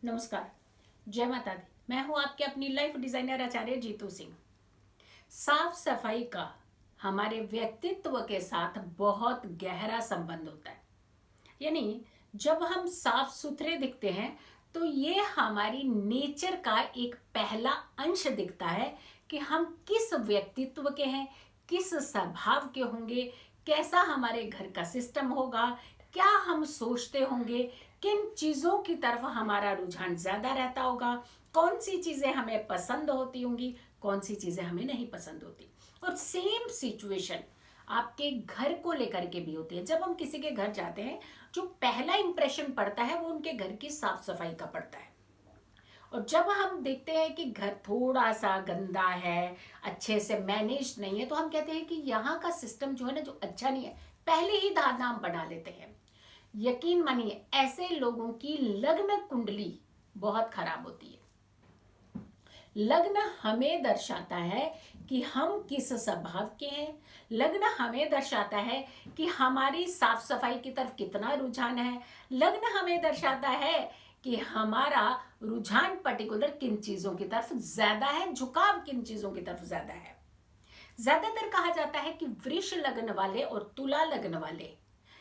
नमस्कार। जय माता दी। मैं हूं आपके अपनी लाइफ डिजाइनर आचार्य जीतू सिंह। साफ सफाई का हमारे व्यक्तित्व के साथ बहुत गहरा संबंध होता है। यानी जब हम साफ सुथरे दिखते हैं तो ये हमारी नेचर का एक पहला अंश दिखता है कि हम किस व्यक्तित्व के हैं, किस स्वभाव के होंगे, कैसा हमारे घर का सिस्टम होगा, क्या हम सोचते होंगे, किन चीज़ों की तरफ हमारा रुझान ज़्यादा रहता होगा, कौन सी चीज़ें हमें पसंद होती होंगी, कौन सी चीज़ें हमें नहीं पसंद होती। और सेम सिचुएशन आपके घर को लेकर के भी होती है। जब हम किसी के घर जाते हैं, जो पहला इंप्रेशन पड़ता है वो उनके घर की साफ सफाई का पड़ता है। और जब हम देखते हैं कि घर थोड़ा सा गंदा है, अच्छे से मैनेज नहीं है, तो हम कहते हैं कि यहाँ का सिस्टम जो है ना, जो अच्छा नहीं है, पहले ही नाम बना लेते हैं। यकीन मानिए, ऐसे लोगों की लग्न कुंडली बहुत खराब होती है। लग्न हमें दर्शाता है कि हम किस स्वभाव के हैं। लग्न हमें दर्शाता है कि हमारी साफ सफाई की तरफ कितना रुझान है। लग्न हमें दर्शाता है कि हमारा रुझान पर्टिकुलर किन चीजों की तरफ ज्यादा है, झुकाव किन चीजों की तरफ ज्यादा है। ज्यादातर कहा जाता है कि वृष लग्न वाले और तुला लग्न वाले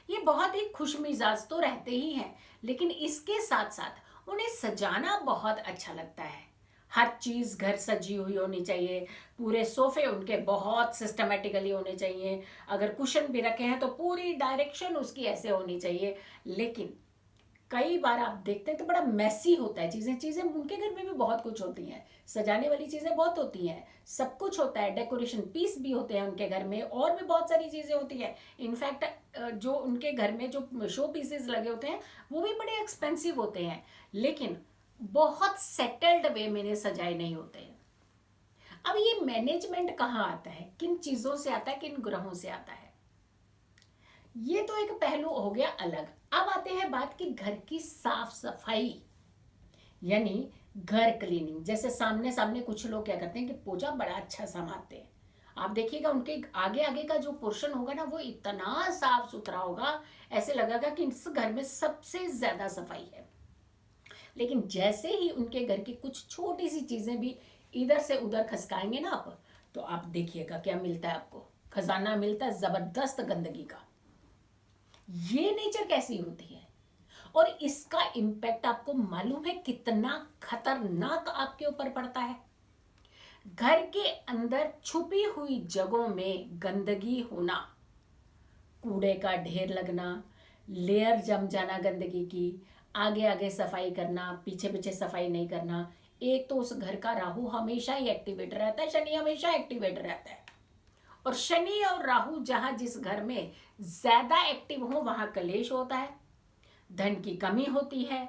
ये बहुत ही खुश मिजाज तो रहते ही हैं, लेकिन इसके साथ साथ उन्हें सजाना बहुत अच्छा लगता है। हर चीज घर सजी हुई होनी चाहिए, पूरे सोफे उनके बहुत सिस्टमेटिकली होने चाहिए, अगर कुशन भी रखे हैं तो पूरी डायरेक्शन उसकी ऐसे होनी चाहिए। लेकिन कई बार आप देखते हैं तो बड़ा मैसी होता है। चीजें चीजें उनके घर में भी बहुत कुछ होती हैं, सजाने वाली चीजें बहुत होती हैं, सब कुछ होता है, डेकोरेशन पीस भी होते हैं उनके घर में, और भी बहुत सारी चीजें होती हैं। इनफैक्ट जो उनके घर में जो शो पीसेस लगे होते हैं वो भी बड़े एक्सपेंसिव होते हैं, लेकिन बहुत सेटल्ड वे में सजाए नहीं होते हैं। अब ये मैनेजमेंट कहाँ आता है, किन चीजों से आता है, किन ग्रहों से आता है, ये तो एक पहलू हो गया अलग। अब आते हैं बात की घर की साफ सफाई, यानी घर क्लीनिंग। जैसे सामने सामने कुछ लोग क्या करते हैं कि पोछा बड़ा अच्छा सा मारते हैं। आप देखिएगा उनके आगे आगे का जो पोर्शन होगा ना, वो इतना साफ सुथरा होगा, ऐसे लगेगा कि इस घर में सबसे ज्यादा सफाई है। लेकिन जैसे ही उनके घर की कुछ छोटी सी चीजें भी इधर से उधर खसकाएंगे ना आप, तो आप देखिएगा क्या मिलता है आपको, खजाना मिलता है जबरदस्त गंदगी का। ये नेचर कैसी होती है, और इसका इम्पैक्ट आपको मालूम है कितना खतरनाक आपके ऊपर पड़ता है। घर के अंदर छुपी हुई जगहों में गंदगी होना, कूड़े का ढेर लगना, लेयर जम जाना गंदगी की, आगे आगे सफाई करना, पीछे पीछे सफाई नहीं करना। एक तो उस घर का राहु हमेशा ही एक्टिवेट रहता है, शनि हमेशा एक्टिवेट रहता है। और शनि और राहु जहां जिस घर में ज्यादा एक्टिव हो वहां कलेश होता है, धन की कमी होती है,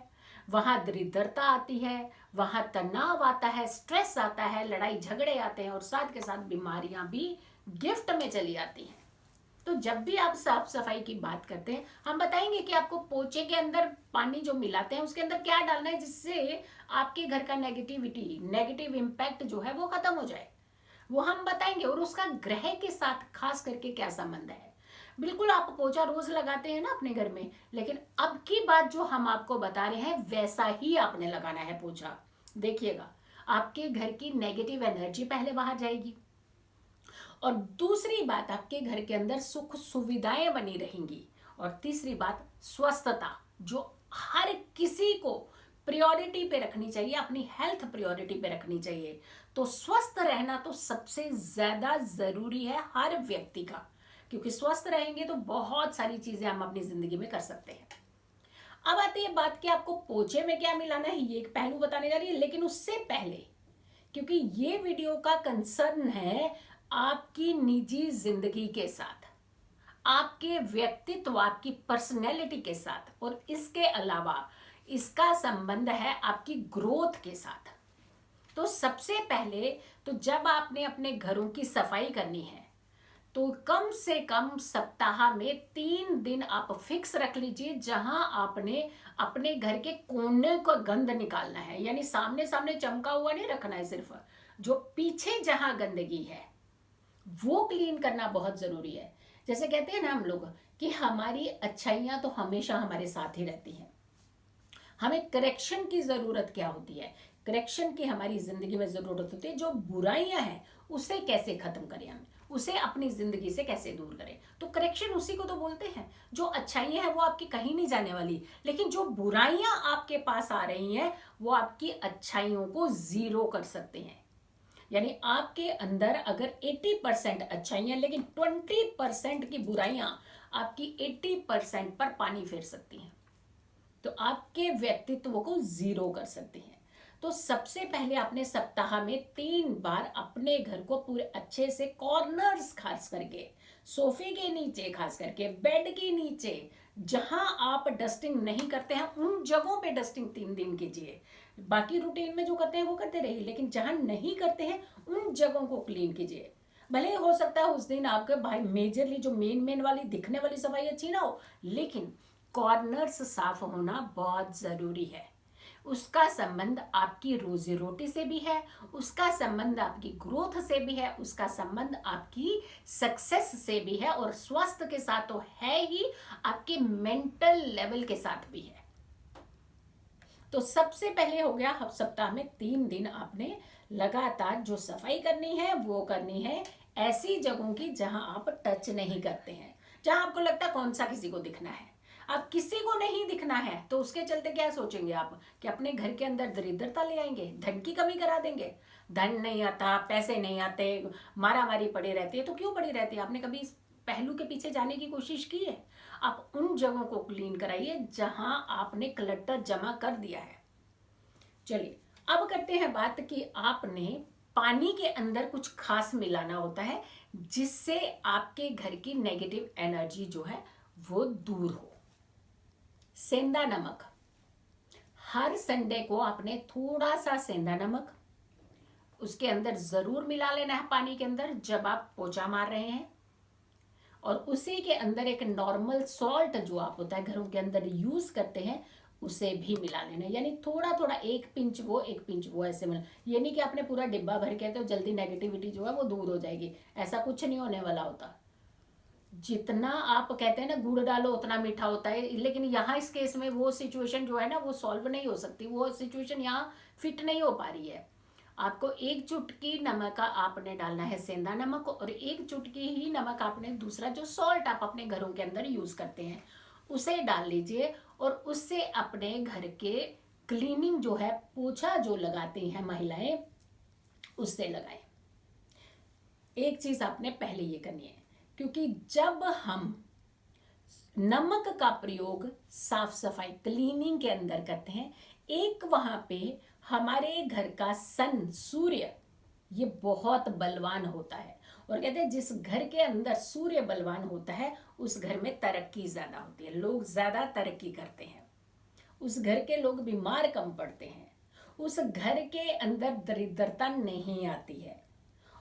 वहां दरिद्रता आती है, वहां तनाव आता है, स्ट्रेस आता है, लड़ाई झगड़े आते हैं, और साथ के साथ बीमारियां भी गिफ्ट में चली आती हैं। तो जब भी आप साफ सफाई की बात करते हैं, हम बताएंगे कि आपको पोछे के अंदर पानी जो मिलाते हैं उसके अंदर क्या डालना है, जिससे आपके घर का नेगेटिव इम्पैक्ट जो है वो खत्म हो जाए, वो हम बताएंगे। और उसका ग्रह के साथ खास करके क्या संबंध है। बिल्कुल आप पोछा रोज लगाते हैं ना अपने घर में, लेकिन अब की बात जो हम आपको बता रहे हैं वैसा ही आपने लगाना है पोछा। देखिएगा, आपके घर की नेगेटिव एनर्जी पहले बाहर जाएगी, और दूसरी बात आपके घर के अंदर सुख सुविधाएं बनी रहेंगी, और तीसरी बात स्वस्थता, जो हर किसी को प्रायोरिटी पे रखनी चाहिए, अपनी हेल्थ प्रायोरिटी पे रखनी चाहिए। तो स्वस्थ रहना तो सबसे ज्यादा जरूरी है हर व्यक्ति का, क्योंकि स्वस्थ रहेंगे तो बहुत सारी चीजें हम अपनी जिंदगी में कर सकते हैं। अब आती है बात कि आपको पोछे में क्या मिलाना है, ये एक पहलू बताने जा रही है। लेकिन उससे पहले, क्योंकि ये वीडियो का कंसर्न है आपकी निजी जिंदगी के साथ, आपके व्यक्तित्व, आपकी पर्सनैलिटी के साथ, और इसके अलावा इसका संबंध है आपकी ग्रोथ के साथ। तो सबसे पहले तो जब आपने अपने घरों की सफाई करनी है, तो कम से कम सप्ताह में 3 दिन आप फिक्स रख लीजिए, जहां आपने अपने घर के कोने का गंद निकालना है। यानी सामने सामने चमका हुआ नहीं रखना है, सिर्फ जो पीछे जहां गंदगी है वो क्लीन करना बहुत जरूरी है। जैसे कहते हैं ना हम लोग कि हमारी अच्छाइयां तो हमेशा हमारे साथ ही रहती हैं, हमें करेक्शन की जरूरत क्या होती है, करेक्शन की हमारी जिंदगी में जरूरत होती है। जो बुराइयां हैं उसे कैसे खत्म करें, हम उसे अपनी जिंदगी से कैसे दूर करें। तो करेक्शन उसी को तो बोलते हैं। जो अच्छाइयां हैं वो आपकी कहीं नहीं जाने वाली, लेकिन जो बुराइयां आपके पास आ रही हैं वो आपकी अच्छाइयों को जीरो कर सकते हैं। यानी आपके अंदर अगर 80% अच्छाइयां लेकिन 20% की बुराइयां आपकी 80% पर पानी फेर सकती हैं, तो आपके व्यक्तित्व को जीरो कर सकती हैं। तो सबसे पहले आपने सप्ताह में 3 बार अपने घर को पूरे अच्छे से कॉर्नर्स खास करके, सोफे के नीचे खास करके, बेड के नीचे, जहां आप डस्टिंग नहीं करते हैं उन जगहों पे डस्टिंग 3 दिन कीजिए। बाकी रूटीन में जो करते हैं वो करते रहिए, लेकिन जहां नहीं करते हैं उन जगहों को क्लीन कीजिए। भले हो सकता है उस दिन आपके भाई मेजरली जो मेन वाली दिखने वाली सफाई अच्छी ना हो, लेकिन कॉर्नर्स साफ होना बहुत जरूरी है। उसका संबंध आपकी रोजी रोटी से भी है, उसका संबंध आपकी ग्रोथ से भी है, उसका संबंध आपकी सक्सेस से भी है, और स्वास्थ्य के साथ तो है ही, आपके मेंटल लेवल के साथ भी है। तो सबसे पहले हो गया, सप्ताह में 3 दिन आपने लगातार जो सफाई करनी है वो करनी है ऐसी जगहों की जहां आप टच नहीं करते हैं, जहां आपको लगता है कौन सा किसी को दिखना है। अब किसी को नहीं दिखना है तो उसके चलते क्या सोचेंगे आप कि अपने घर के अंदर दरिद्रता ले आएंगे, धन की कमी करा देंगे। धन नहीं आता, पैसे नहीं आते, मारा मारी पड़ी रहती है, तो क्यों पड़ी रहती है? आपने कभी इस पहलू के पीछे जाने की कोशिश की है? आप उन जगहों को क्लीन कराइए जहां आपने क्लटर जमा कर दिया है। चलिए अब करते हैं बात कि आपने पानी के अंदर कुछ खास मिलाना होता है जिससे आपके घर की नेगेटिव एनर्जी जो है वो दूर हो। सेंधा नमक, हर संडे को आपने थोड़ा सा सेंधा नमक उसके अंदर जरूर मिला लेना है पानी के अंदर जब आप पोछा मार रहे हैं। और उसी के अंदर एक नॉर्मल सॉल्ट जो आप होता है घरों के अंदर यूज करते हैं उसे भी मिला लेना, यानी थोड़ा थोड़ा 1 पिंच वो 1 पिंच वो ऐसे मिला। ये नहीं कि आपने पूरा डिब्बा भर के तो जल्दी नेगेटिविटी जो है वो दूर हो जाएगी, ऐसा कुछ नहीं होने वाला होता। जितना आप कहते हैं ना गुड़ डालो उतना मीठा होता है, लेकिन यहाँ इस केस में वो सिचुएशन जो है ना वो सॉल्व नहीं हो सकती, वो सिचुएशन यहाँ फिट नहीं हो पा रही है। आपको 1 चुटकी नमक का आपने डालना है सेंधा नमक, और 1 चुटकी ही नमक आपने दूसरा जो सॉल्ट आप अपने घरों के अंदर यूज करते हैं उसे डाल लीजिए, और उससे अपने घर के क्लीनिंग जो है, पोछा जो लगाती हैं महिलाएं उससे लगाएं। एक चीज आपने पहले ये करनी है, क्योंकि जब हम नमक का प्रयोग साफ सफाई क्लीनिंग के अंदर करते हैं, एक वहां पे हमारे घर का सन सूर्य ये बहुत बलवान होता है, और कहते हैं जिस घर के अंदर सूर्य बलवान होता है उस घर में तरक्की ज्यादा होती है, लोग ज्यादा तरक्की करते हैं, उस घर के लोग बीमार कम पड़ते हैं, उस घर के अंदर दरिद्रता नहीं आती है,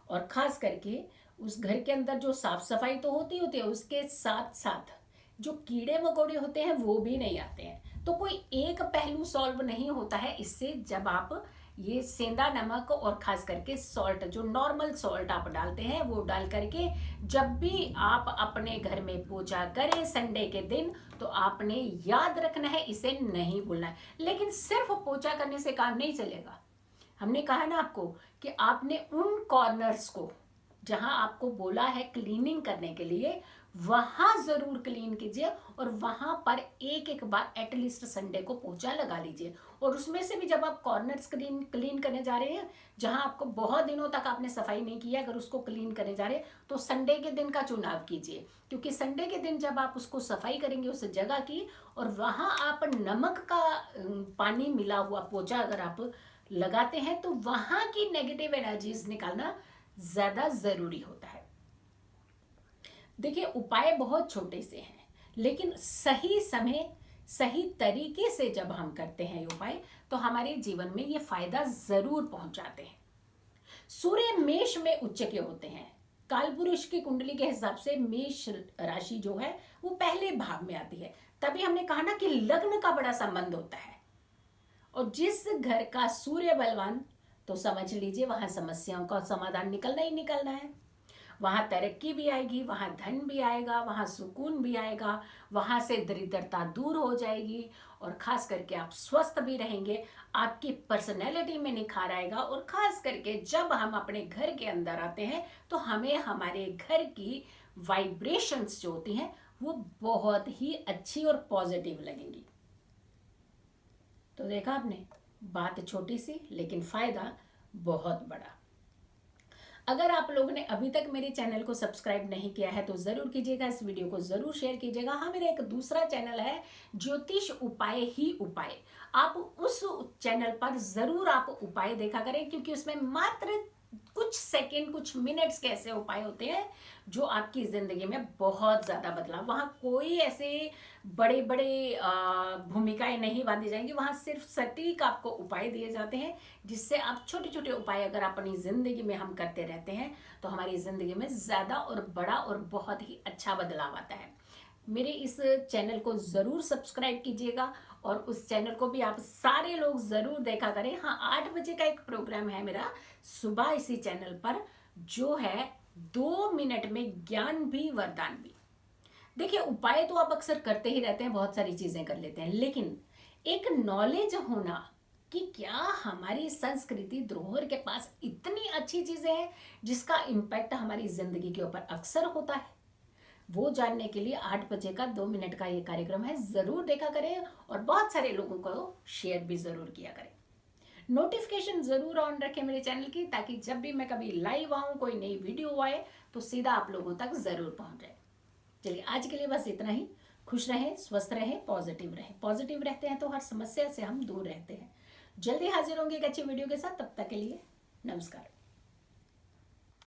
और खास करके उस घर के अंदर जो साफ सफाई तो होती होती है उसके साथ साथ जो कीड़े मकोड़े होते हैं वो भी नहीं आते हैं। तो कोई एक पहलू सॉल्व नहीं होता है इससे, जब आप ये सेंधा नमक और खास करके सॉल्ट जो नॉर्मल सॉल्ट आप डालते हैं वो डाल करके जब भी आप अपने घर में पूजा करें संडे के दिन, तो आपने याद रखना है, इसे नहीं भूलना है। लेकिन सिर्फ पोछा करने से काम नहीं चलेगा। हमने कहा ना आपको कि आपने उन कॉर्नर्स को जहां आपको बोला है क्लीनिंग करने के लिए वहां जरूर क्लीन कीजिए, और वहां पर एक एक बार एटलीस्ट संडे को पोछा लगा लीजिए। और उसमें से भी जब आप कॉर्नर्स क्लीन करने जा रहे हैं जहां आपको बहुत दिनों तक आपने सफाई नहीं की है, अगर उसको क्लीन करने जा रहे हैं तो संडे के दिन का चुनाव कीजिए, क्योंकि संडे के दिन जब आप उसको सफाई करेंगे उस जगह की, और वहां आप नमक का पानी मिला हुआ पोछा अगर आप लगाते हैं तो वहां की नेगेटिव एनर्जीज निकालना ज्यादा जरूरी होता है। देखिए उपाय बहुत छोटे से हैं, लेकिन सही समय सही तरीके से जब हम करते हैं ये उपाय तो हमारे जीवन में ये फायदा जरूर पहुंचाते हैं। सूर्य मेष में उच्च के होते हैं, कालपुरुष की कुंडली के हिसाब से मेष राशि जो है वो पहले भाव में आती है। तभी हमने कहा ना कि लग्न का बड़ा संबंध होता है, और जिस घर का सूर्य बलवान तो समझ लीजिए वहां समस्याओं का समाधान निकलना ही निकलना है। वहाँ तरक्की भी आएगी, वहाँ धन भी आएगा, वहाँ सुकून भी आएगा, वहाँ से दरिद्रता दूर हो जाएगी और खास करके आप स्वस्थ भी रहेंगे। आपकी पर्सनैलिटी में निखार आएगा और खास करके जब हम अपने घर के अंदर आते हैं तो हमें हमारे घर की वाइब्रेशंस जो होती हैं वो बहुत ही अच्छी और पॉजिटिव लगेंगी। तो देखा आपने, बात छोटी सी लेकिन फायदा बहुत बड़ा। अगर आप लोगों ने अभी तक मेरे चैनल को सब्सक्राइब नहीं किया है तो जरूर कीजिएगा, इस वीडियो को जरूर शेयर कीजिएगा। हाँ, मेरा एक दूसरा चैनल है ज्योतिष उपाय ही उपाय, आप उस चैनल पर जरूर आप उपाय देखा करें, क्योंकि उसमें मात्र कुछ सेकंड कुछ मिनट्स के ऐसे उपाय होते हैं जो आपकी जिंदगी में बहुत ज्यादा बदलाव, वहां कोई ऐसे बड़े बड़े भूमिकाएं नहीं बांधी जाएंगी, वहां सिर्फ सटीक आपको उपाय दिए जाते हैं जिससे आप छोटे छोटे उपाय अगर अपनी जिंदगी में हम करते रहते हैं तो हमारी जिंदगी में ज्यादा और बड़ा और बहुत ही अच्छा बदलाव आता है। मेरे इस चैनल को जरूर सब्सक्राइब कीजिएगा और उस चैनल को भी आप सारे लोग जरूर देखा करें। हाँ, 8 बजे का एक प्रोग्राम है मेरा सुबह इसी चैनल पर, जो है 2 मिनट में ज्ञान भी वरदान भी। देखिए, उपाय तो आप अक्सर करते ही रहते हैं, बहुत सारी चीजें कर लेते हैं, लेकिन एक नॉलेज होना कि क्या हमारी संस्कृति धरोहर के पास इतनी अच्छी चीजें हैं जिसका इम्पैक्ट हमारी जिंदगी के ऊपर अक्सर होता है, वो जानने के लिए 8 बजे का 2 मिनट का ये कार्यक्रम है, जरूर देखा करें और बहुत सारे लोगों को शेयर भी जरूर किया करें। नोटिफिकेशन जरूर ऑन रखें मेरे चैनल की, ताकि जब भी मैं कभी लाइव आऊं, कोई नई वीडियो आए तो सीधा आप लोगों तक जरूर पहुंच जाए। चलिए, आज के लिए बस इतना ही। खुश रहें, स्वस्थ रहें, पॉजिटिव रहें। पॉजिटिव रहते हैं तो हर समस्या से हम दूर रहते हैं। जल्दी हाजिर होंगे एक अच्छी वीडियो के साथ, तब तक के लिए नमस्कार।